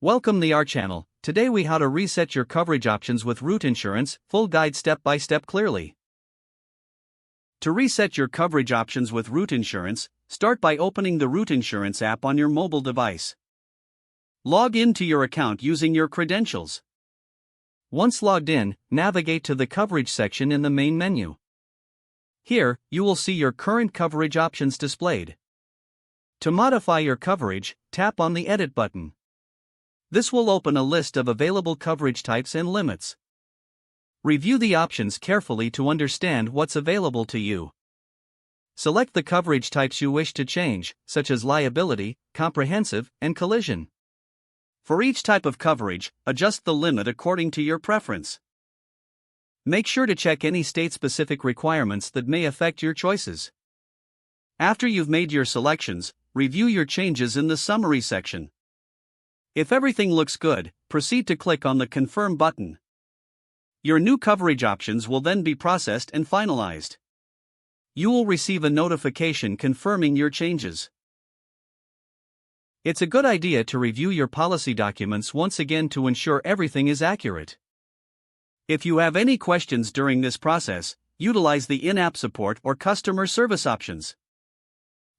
Welcome to our channel. Today we how to reset your coverage options with Root Insurance, full guide step by step clearly. To reset your coverage options with Root Insurance, start by opening the Root Insurance app on your mobile device. Log into your account using your credentials. Once logged in, navigate to the coverage section in the main menu. Here, you will see your current coverage options displayed. To modify your coverage, tap on the Edit button. This will open a list of available coverage types and limits. Review the options carefully to understand what's available to you. Select the coverage types you wish to change, such as liability, comprehensive, and collision. For each type of coverage, adjust the limit according to your preference. Make sure to check any state-specific requirements that may affect your choices. After you've made your selections, review your changes in the summary section. If everything looks good, proceed to click on the Confirm button. Your new coverage options will then be processed and finalized. You will receive a notification confirming your changes. It's a good idea to review your policy documents once again to ensure everything is accurate. If you have any questions during this process, utilize the in-app support or customer service options.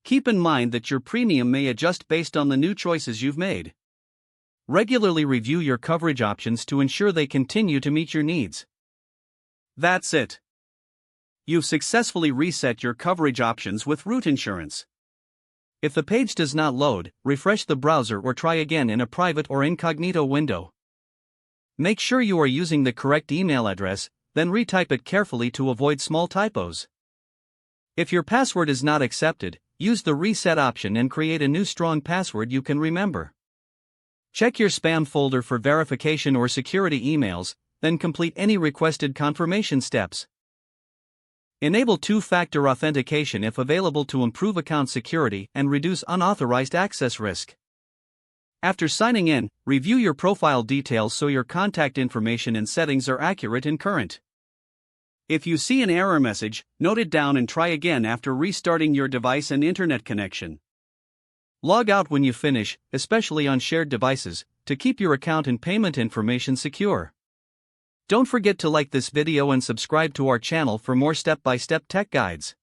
Keep in mind that your premium may adjust based on the new choices you've made. Regularly review your coverage options to ensure they continue to meet your needs. That's it. You've successfully reset your coverage options with Root Insurance. If the page does not load, refresh the browser or try again in a private or incognito window. Make sure you are using the correct email address, then retype it carefully to avoid small typos. If your password is not accepted, use the reset option and create a new strong password you can remember. Check your spam folder for verification or security emails, then complete any requested confirmation steps. Enable two-factor authentication if available to improve account security and reduce unauthorized access risk. After signing in, review your profile details so your contact information and settings are accurate and current. If you see an error message, note it down and try again after restarting your device and internet connection. Log out when you finish, especially on shared devices, to keep your account and payment information secure. Don't forget to like this video and subscribe to our channel for more step-by-step tech guides.